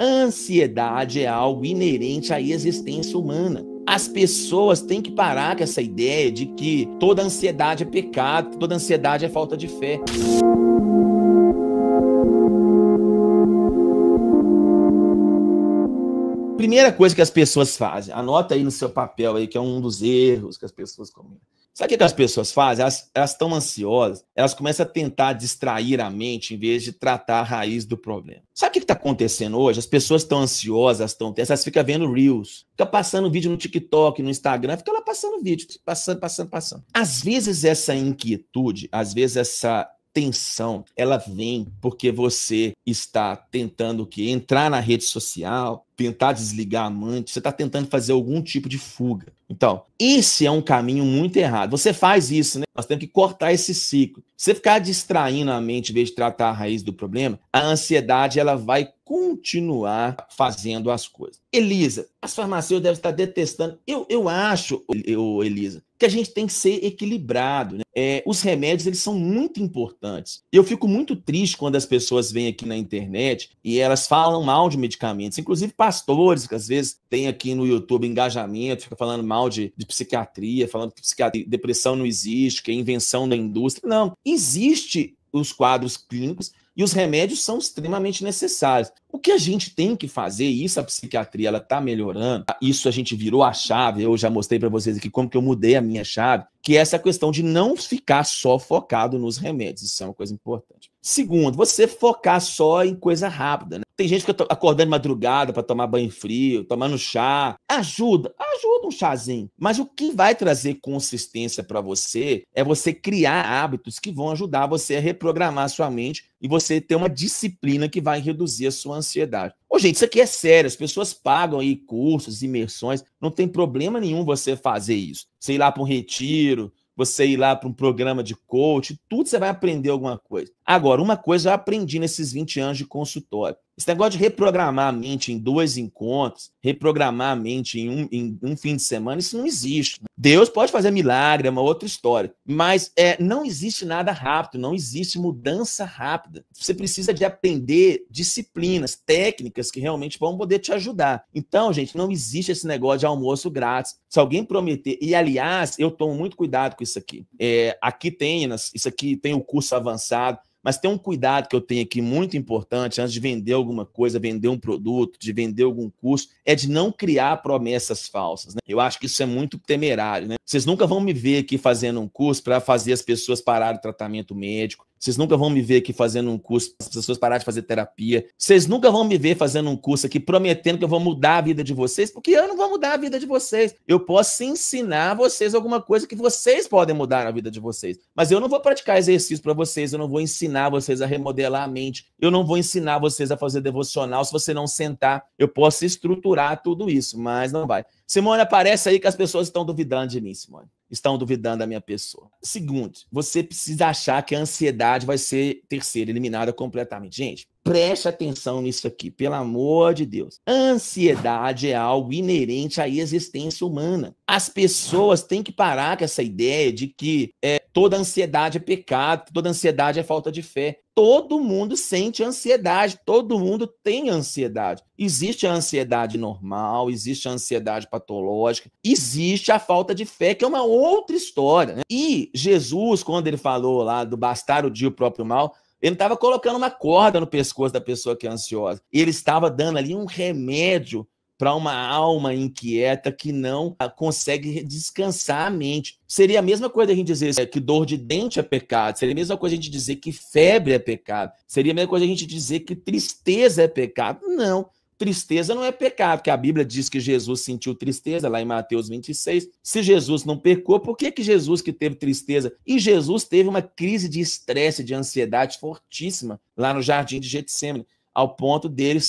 A ansiedade é algo inerente à existência humana. As pessoas têm que parar com essa ideia de que toda ansiedade é pecado, toda ansiedade é falta de fé. Primeira coisa que as pessoas fazem, anota aí no seu papel aí, que é um dos erros que as pessoas cometem. Sabe o que as pessoas fazem? Elas estão ansiosas, elas começam a tentar distrair a mente em vez de tratar a raiz do problema. Sabe o que está acontecendo hoje? As pessoas estão ansiosas, estão tensas, elas ficam vendo Reels, ficam passando vídeo no TikTok, no Instagram, ficam lá passando vídeo, passando. Às vezes essa inquietude, às vezes essa tensão, ela vem porque você está tentando entrar na rede social, tentar desligar a mente, você está tentando fazer algum tipo de fuga. Então, esse é um caminho muito errado. Você faz isso, né? Nós temos que cortar esse ciclo. Você ficar distraindo a mente em vez de tratar a raiz do problema, a ansiedade ela vai continuar fazendo as coisas. Elisa, as farmacêuticas devem estar detestando. Eu acho, Elisa, que a gente tem que ser equilibrado, né? Os remédios, eles são muito importantes. Eu fico muito triste quando as pessoas vêm aqui na internet e elas falam mal de medicamentos, inclusive pastores, que às vezes tem aqui no YouTube engajamento, fica falando mal de psiquiatria, falando que depressão não existe, que é invenção da indústria. Não, existe os quadros clínicos e os remédios são extremamente necessários. O que a gente tem que fazer, e isso a psiquiatria ela está melhorando, isso a gente virou a chave, eu já mostrei para vocês aqui como que eu mudei a minha chave, que é essa questão de não ficar só focado nos remédios, isso é uma coisa importante. Segundo, você focar só em coisa rápida, né? Tem gente que fica acordando de madrugada para tomar banho frio, tomando chá. Ajuda um chazinho. Mas o que vai trazer consistência para você é você criar hábitos que vão ajudar você a reprogramar a sua mente e você ter uma disciplina que vai reduzir a sua ansiedade. Ô, gente, isso aqui é sério. As pessoas pagam aí cursos, imersões. Não tem problema nenhum você fazer isso. Você ir lá para um retiro, você ir lá para um programa de coach, tudo você vai aprender alguma coisa. Agora, uma coisa eu aprendi nesses 20 anos de consultório. Esse negócio de reprogramar a mente em 2 encontros, reprogramar a mente em um fim de semana, isso não existe. Deus pode fazer milagre, é uma outra história. Mas não existe nada rápido, não existe mudança rápida. Você precisa de aprender disciplinas, técnicas que realmente vão poder te ajudar. Então, gente, não existe esse negócio de almoço grátis. Se alguém prometer, e aliás, eu tomo muito cuidado com isso aqui. Isso aqui tem o curso avançado, mas tem um cuidado que eu tenho aqui muito importante antes de vender alguma coisa, vender um produto, de vender algum curso, é de não criar promessas falsas, né? Eu acho que isso é muito temerário, né? Vocês nunca vão me ver aqui fazendo um curso para fazer as pessoas pararem o tratamento médico. Vocês nunca vão me ver aqui fazendo um curso para as pessoas pararem de fazer terapia. Vocês nunca vão me ver fazendo um curso aqui prometendo que eu vou mudar a vida de vocês, porque eu não vou mudar a vida de vocês. Eu posso ensinar vocês alguma coisa que vocês podem mudar na vida de vocês. Mas eu não vou praticar exercício para vocês, eu não vou ensinar vocês a remodelar a mente, eu não vou ensinar vocês a fazer devocional se você não sentar. Eu posso estruturar tudo isso, mas não vai. Simone, aparece aí que as pessoas estão duvidando de mim, Simone. Estão duvidando da minha pessoa. Segundo, você precisa achar que a ansiedade vai ter sido eliminada completamente. Gente, preste atenção nisso aqui, pelo amor de Deus. A ansiedade é algo inerente à existência humana. As pessoas têm que parar com essa ideia de que toda ansiedade é pecado, toda ansiedade é falta de fé. Todo mundo sente ansiedade, todo mundo tem ansiedade. Existe a ansiedade normal, existe a ansiedade patológica, existe a falta de fé, que é uma outra história, né? E Jesus, quando ele falou lá do bastar o dia o próprio mal, ele estava colocando uma corda no pescoço da pessoa que é ansiosa. Ele estava dando ali um remédio para uma alma inquieta que não consegue descansar a mente. Seria a mesma coisa a gente dizer que dor de dente é pecado, seria a mesma coisa a gente dizer que febre é pecado, seria a mesma coisa a gente dizer que tristeza é pecado. Não, tristeza não é pecado, porque a Bíblia diz que Jesus sentiu tristeza, lá em Mateus 26. Se Jesus não pecou, por que Jesus que teve tristeza? E Jesus teve uma crise de estresse, de ansiedade fortíssima, lá no jardim de Getsêmani, ao ponto dele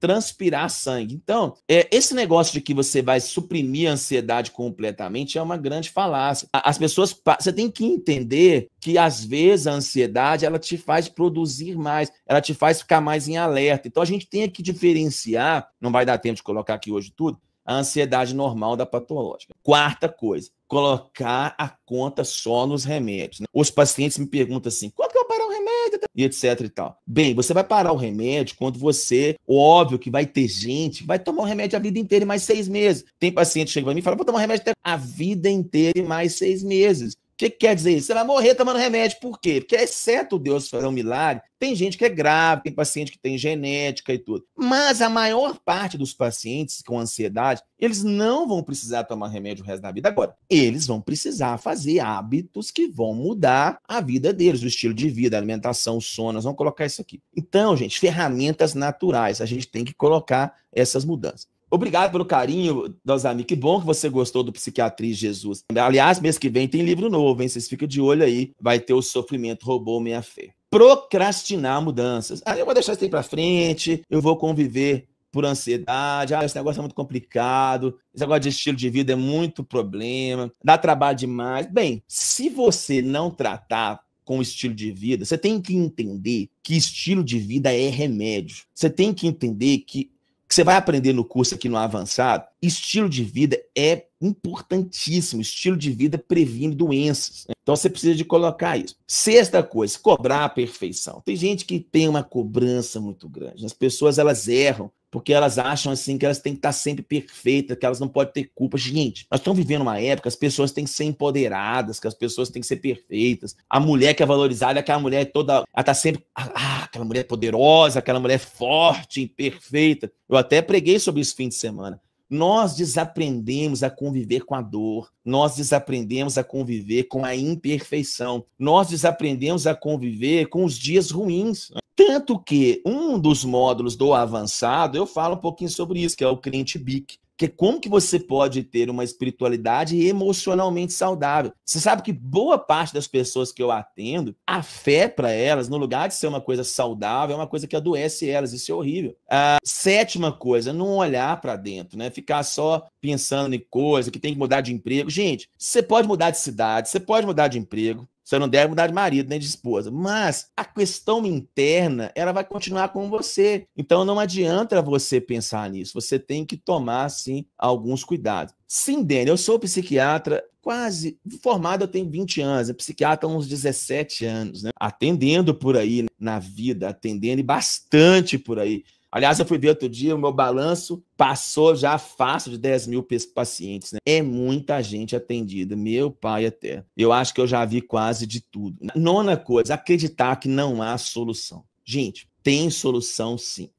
transpirar sangue. Então, esse negócio de que você vai suprimir a ansiedade completamente é uma grande falácia. As pessoas, você tem que entender que, às vezes, a ansiedade, ela te faz produzir mais, ela te faz ficar mais em alerta. Então, a gente tem que diferenciar, não vai dar tempo de colocar aqui hoje tudo, a ansiedade normal da patológica. Quarta coisa, colocar a conta só nos remédios, né? Os pacientes me perguntam assim, qual que é o remédio? e etc e tal. Bem, você vai parar o remédio quando você, óbvio que vai ter gente que vai tomar o remédio a vida inteira e mais 6 meses. Tem paciente que chega para mim e fala, vou tomar remédio a vida inteira e mais 6 meses. O que quer dizer isso? Você vai morrer tomando remédio. Por quê? Porque, exceto Deus fazer um milagre, tem gente que é grave, tem paciente que tem genética e tudo. Mas a maior parte dos pacientes com ansiedade, eles não vão precisar tomar remédio o resto da vida. Agora, eles vão precisar fazer hábitos que vão mudar a vida deles, o estilo de vida, a alimentação, o sono. Nós vamos colocar isso aqui. Então, gente, ferramentas naturais. A gente tem que colocar essas mudanças. Obrigado pelo carinho, Dosami. Que bom que você gostou do Psiquiatria Jesus. Aliás, mês que vem tem livro novo, hein? Vocês ficam de olho aí. Vai ter O Sofrimento Roubou Minha Fé. Procrastinar mudanças. Eu vou deixar isso aí pra frente, eu vou conviver por ansiedade. Esse negócio é muito complicado. Esse negócio de estilo de vida é muito problema. Dá trabalho demais. Bem, se você não tratar com o estilo de vida, você tem que entender que estilo de vida é remédio. Você tem que entender que você vai aprender no curso aqui no Avançado, estilo de vida é importantíssimo. Estilo de vida previne doenças. Então você precisa de colocar isso. Sexta coisa, cobrar a perfeição. Tem gente que tem uma cobrança muito grande. As pessoas, elas erram porque elas acham assim que elas têm que estar sempre perfeitas, que elas não podem ter culpa. Gente, nós estamos vivendo uma época, as pessoas têm que ser empoderadas, que as pessoas têm que ser perfeitas. A mulher que é valorizada é aquela mulher toda, ela está sempre, aquela mulher poderosa, aquela mulher forte, perfeita. Eu até preguei sobre isso fim de semana. Nós desaprendemos a conviver com a dor, nós desaprendemos a conviver com a imperfeição, nós desaprendemos a conviver com os dias ruins. Tanto que um dos módulos do Avançado, eu falo um pouquinho sobre isso, que é o Crente Bic, que é como que você pode ter uma espiritualidade emocionalmente saudável. Você sabe que boa parte das pessoas que eu atendo, a fé para elas, no lugar de ser uma coisa saudável, é uma coisa que adoece elas. Isso é horrível. A sétima coisa, não olhar para dentro, né? Ficar só pensando em coisa, que tem que mudar de emprego. Gente, você pode mudar de cidade, você pode mudar de emprego, você não deve mudar de marido nem de esposa, mas a questão interna, ela vai continuar com você. Então não adianta você pensar nisso, você tem que tomar, sim, alguns cuidados. Sim, Dani, eu sou psiquiatra, quase formado, eu tenho 20 anos, psiquiatra há uns 17 anos, né? Atendendo por aí na vida, atendendo e bastante por aí. Aliás, eu fui ver outro dia, o meu balanço passou já fácil de 10 mil pacientes, né? É muita gente atendida, meu pai eterno. Eu acho que eu já vi quase de tudo. Nona coisa, acreditar que não há solução. Gente, tem solução sim.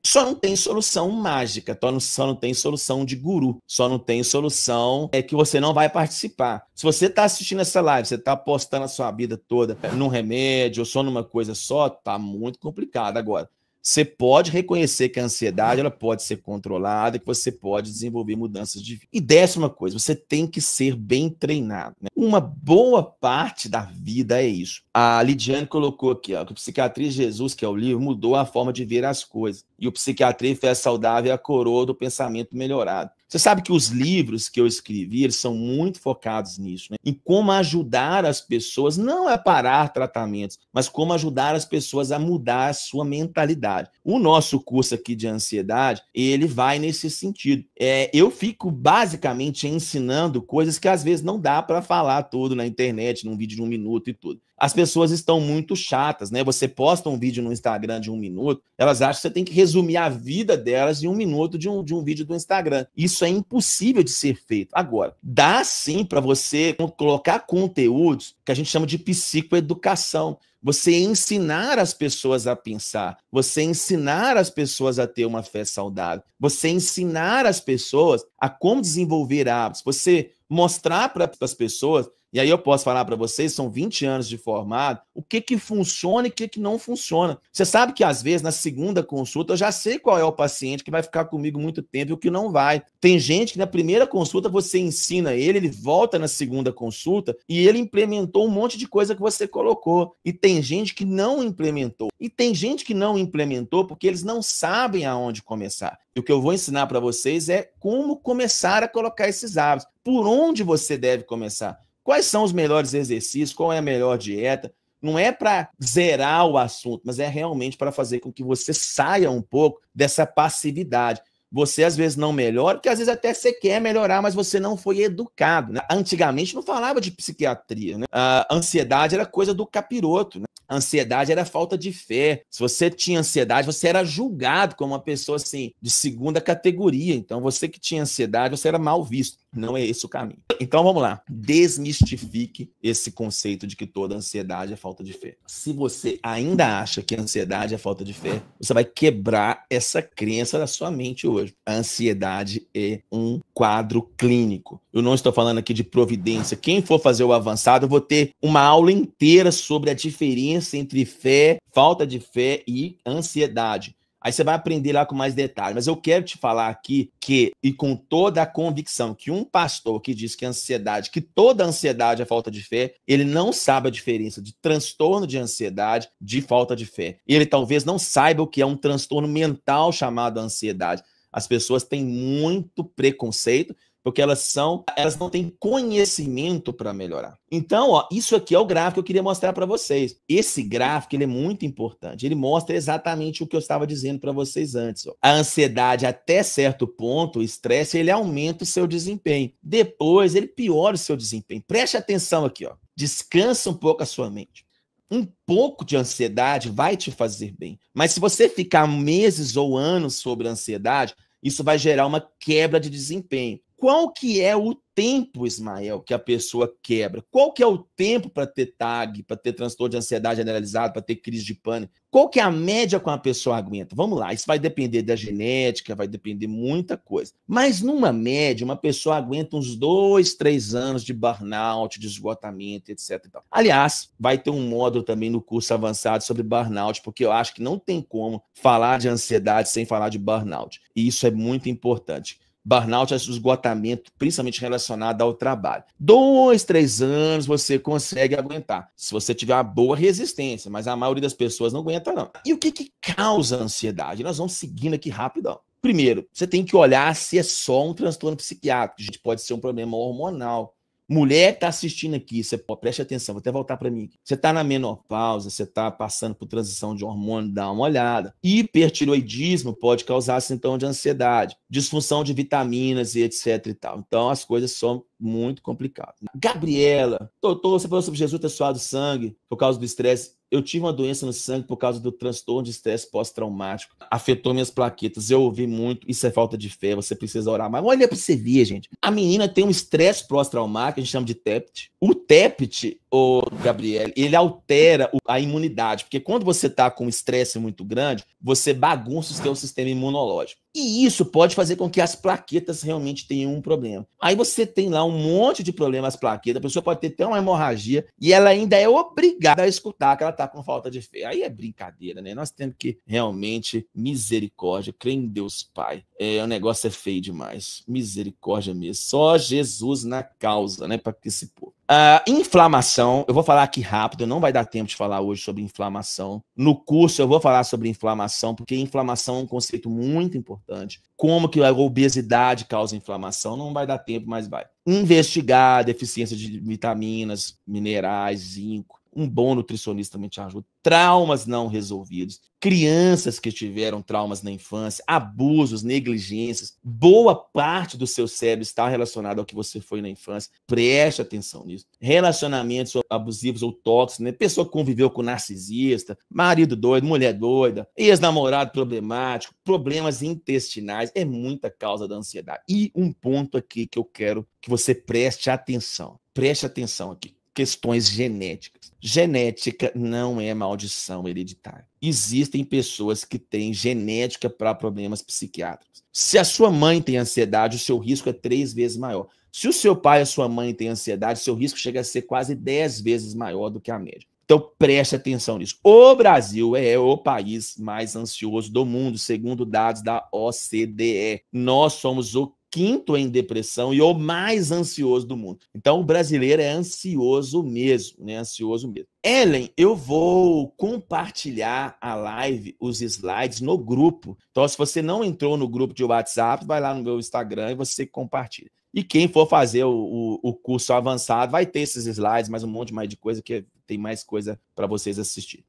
Só não tem solução mágica, só não tem solução de guru, só não tem solução que você não vai participar. Se você está assistindo essa live, você está apostando a sua vida toda num remédio ou só numa coisa só, tá muito complicado. Agora, você pode reconhecer que a ansiedade ela pode ser controlada, que você pode desenvolver mudanças de vida. E 10ª coisa, você tem que ser bem treinado, né? Uma boa parte da vida é isso. A Lidiane colocou aqui, ó, que o Psiquiatria Jesus, que é o livro, mudou a forma de ver as coisas. E o Psiquiatria Fé Saudável é a coroa do pensamento melhorado. Você sabe que os livros que eu escrevi, eles são muito focados nisso, né? Em como ajudar as pessoas, não a parar tratamentos, mas como ajudar as pessoas a mudar a sua mentalidade. O nosso curso aqui de ansiedade, ele vai nesse sentido. Eu fico basicamente ensinando coisas que às vezes não dá para falar tudo na internet, num vídeo de 1 minuto e tudo. As pessoas estão muito chatas, né? Você posta um vídeo no Instagram de 1 minuto, elas acham que você tem que resumir a vida delas em 1 minuto de um vídeo do Instagram. Isso é impossível de ser feito. Agora, dá sim para você colocar conteúdos que a gente chama de psicoeducação. Você ensinar as pessoas a pensar, você ensinar as pessoas a ter uma fé saudável, você ensinar as pessoas a como desenvolver hábitos, você mostrar para as pessoas, e aí eu posso falar para vocês, são 20 anos de formado, o que funciona e o que não funciona. Você sabe que às vezes na segunda consulta eu já sei qual é o paciente que vai ficar comigo muito tempo e o que não vai. Tem gente que na primeira consulta você ensina ele volta na segunda consulta e ele implementou um monte de coisa que você colocou. E tem gente que não implementou. E tem gente que não implementou porque eles não sabem aonde começar. E o que eu vou ensinar para vocês é como começar a colocar esses hábitos. Por onde você deve começar? Quais são os melhores exercícios? Qual é a melhor dieta? Não é para zerar o assunto, mas é realmente para fazer com que você saia um pouco dessa passividade. Você às vezes não melhora, porque às vezes até você quer melhorar, mas você não foi educado, né? Antigamente não falava de psiquiatria, né? A ansiedade era coisa do capiroto, né? A ansiedade era falta de fé. Se você tinha ansiedade, você era julgado como uma pessoa assim de segunda categoria. Então, você que tinha ansiedade, você era mal visto. Não é esse o caminho. Então, vamos lá. Desmistifique esse conceito de que toda ansiedade é falta de fé. Se você ainda acha que a ansiedade é falta de fé, você vai quebrar essa crença da sua mente hoje. A ansiedade é um quadro clínico. Eu não estou falando aqui de providência. Quem for fazer o avançado, eu vou ter uma aula inteira sobre a diferença entre fé, falta de fé e ansiedade. Aí você vai aprender lá com mais detalhes. Mas eu quero te falar aqui que, e com toda a convicção, que um pastor que diz que ansiedade, que toda ansiedade é falta de fé, ele não sabe a diferença de transtorno de ansiedade de falta de fé. Ele talvez não saiba o que é um transtorno mental chamado ansiedade. As pessoas têm muito preconceito, porque elas não têm conhecimento para melhorar. Então, ó, isso aqui é o gráfico que eu queria mostrar para vocês. Esse gráfico ele é muito importante. Ele mostra exatamente o que eu estava dizendo para vocês antes. Ó. A ansiedade, até certo ponto, o estresse, ele aumenta o seu desempenho. Depois, ele piora o seu desempenho. Preste atenção aqui. Ó. Descansa um pouco a sua mente. Um pouco de ansiedade vai te fazer bem. Mas se você ficar meses ou anos sobre a ansiedade, isso vai gerar uma quebra de desempenho. Qual que é o tempo, Ismael, que a pessoa quebra? Qual que é o tempo para ter TAG, para ter transtorno de ansiedade generalizado, para ter crise de pânico? Qual que é a média que uma pessoa aguenta? Vamos lá, isso vai depender da genética, vai depender muita coisa. Mas numa média, uma pessoa aguenta uns 2, 3 anos de burnout, de esgotamento, etc. Aliás, vai ter um módulo também no curso avançado sobre burnout, porque eu acho que não tem como falar de ansiedade sem falar de burnout. E isso é muito importante. Burnout é o esgotamento, principalmente relacionado ao trabalho. 2, 3 anos você consegue aguentar, se você tiver uma boa resistência, mas a maioria das pessoas não aguenta, não. E o que causa a ansiedade? Nós vamos seguindo aqui rapidão. Primeiro, você tem que olhar se é só um transtorno psiquiátrico. Gente, pode ser um problema hormonal. Mulher que está assistindo aqui, você preste atenção, vou até voltar para mim. Você está na menopausa, você está passando por transição de hormônio, dá uma olhada. Hipertiroidismo pode causar sintoma de ansiedade, disfunção de vitaminas e etc e tal. Então as coisas são muito complicadas. Gabriela, doutor, você falou sobre Jesus ter suado sangue por causa do estresse. Eu tive uma doença no sangue por causa do transtorno de estresse pós-traumático. Afetou minhas plaquetas. Eu ouvi muito. Isso é falta de fé. Você precisa orar. Mas olha para você ver, gente. A menina tem um estresse pós-traumático, a gente chama de TEPT. O TEPT, Gabriel, ele altera a imunidade. Porque quando você está com um estresse muito grande, você bagunça o seu sistema imunológico. E isso pode fazer com que as plaquetas realmente tenham um problema. Aí você tem lá um monte de problemas nas plaquetas, a pessoa pode ter até uma hemorragia e ela ainda é obrigada a escutar que ela está com falta de fé. Aí é brincadeira, né? Nós temos que realmente, misericórdia, crer em Deus Pai. O negócio é feio demais. Misericórdia mesmo. Só Jesus na causa, né? Para esse povo. Inflamação, eu vou falar aqui rápido, não vai dar tempo de falar hoje sobre inflamação. No curso eu vou falar sobre inflamação, porque inflamação é um conceito muito importante. Como que a obesidade causa inflamação, não vai dar tempo, mas vai. Investigar a deficiência de vitaminas, minerais, zinco. Um bom nutricionista também te ajuda. Traumas não resolvidos. Crianças que tiveram traumas na infância, abusos, negligências. Boa parte do seu cérebro está relacionado ao que você foi na infância. Preste atenção nisso. Relacionamentos abusivos ou tóxicos, né? Pessoa que conviveu com narcisista, marido doido, mulher doida, ex-namorado problemático, problemas intestinais. É muita causa da ansiedade. E um ponto aqui que eu quero que você preste atenção. Preste atenção aqui. Questões genéticas. Genética não é maldição hereditária. Existem pessoas que têm genética para problemas psiquiátricos. Se a sua mãe tem ansiedade, o seu risco é 3 vezes maior. Se o seu pai ou a sua mãe tem ansiedade, seu risco chega a ser quase 10 vezes maior do que a média. Então, preste atenção nisso. O Brasil é o país mais ansioso do mundo, segundo dados da OCDE. Nós somos o 5º em depressão e o mais ansioso do mundo. Então, o brasileiro é ansioso mesmo, né? Ansioso mesmo. Ellen, eu vou compartilhar a live, os slides, no grupo. Então, se você não entrou no grupo de WhatsApp, vai lá no meu Instagram e você compartilha. E quem for fazer o curso avançado vai ter esses slides, mais um monte mais de coisa, que tem mais coisa para vocês assistir.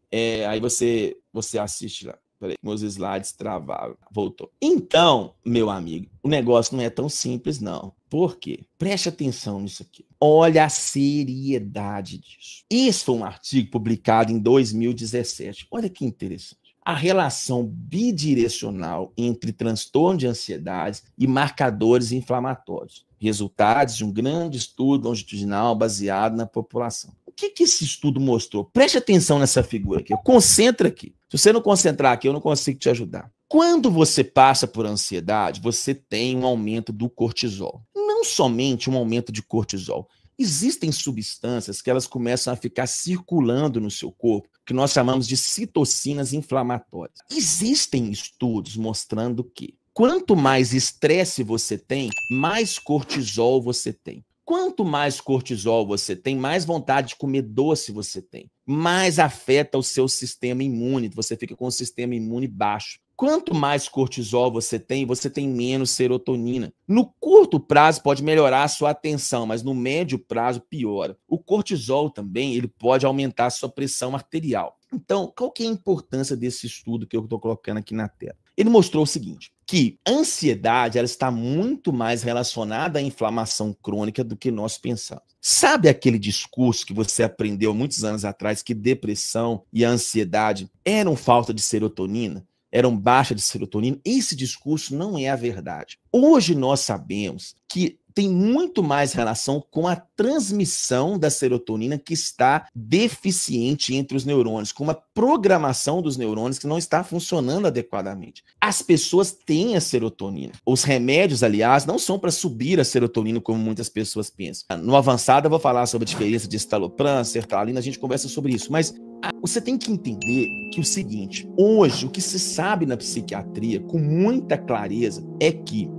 Aí você assiste lá. Peraí, meus slides travaram. Voltou. Então, meu amigo, o negócio não é tão simples, não. Por quê? Preste atenção nisso aqui. Olha a seriedade disso. Esse foi um artigo publicado em 2017. Olha que interessante. A relação bidirecional entre transtorno de ansiedade e marcadores inflamatórios. Resultados de um grande estudo longitudinal baseado na população. O que esse estudo mostrou? Preste atenção nessa figura aqui. Concentra aqui. Se você não concentrar aqui, eu não consigo te ajudar. Quando você passa por ansiedade, você tem um aumento do cortisol. Não somente um aumento de cortisol. Existem substâncias que elas começam a ficar circulando no seu corpo, que nós chamamos de citocinas inflamatórias. Existem estudos mostrando que quanto mais estresse você tem, mais cortisol você tem. Quanto mais cortisol você tem, mais vontade de comer doce você tem. Mais afeta o seu sistema imune, você fica com o sistema imune baixo. Quanto mais cortisol você tem menos serotonina. No curto prazo pode melhorar a sua atenção, mas no médio prazo piora. O cortisol também, ele pode aumentar a sua pressão arterial. Então, qual que é a importância desse estudo que eu estou colocando aqui na tela? Ele mostrou o seguinte, que a ansiedade ela está muito mais relacionada à inflamação crônica do que nós pensamos. Sabe aquele discurso que você aprendeu muitos anos atrás que depressão e a ansiedade eram falta de serotonina? Eram baixa de serotonina? Esse discurso não é a verdade. Hoje nós sabemos que tem muito mais relação com a transmissão da serotonina que está deficiente entre os neurônios, com uma programação dos neurônios que não está funcionando adequadamente. As pessoas têm a serotonina. Os remédios, aliás, não são para subir a serotonina como muitas pessoas pensam. No avançado eu vou falar sobre a diferença de estalopram, sertralina, a gente conversa sobre isso, mas você tem que entender que o seguinte, hoje o que se sabe na psiquiatria com muita clareza é que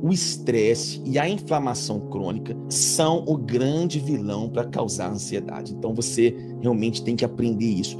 o estresse e a inflamação crônica são o grande vilão para causar ansiedade. Então você realmente tem que aprender isso.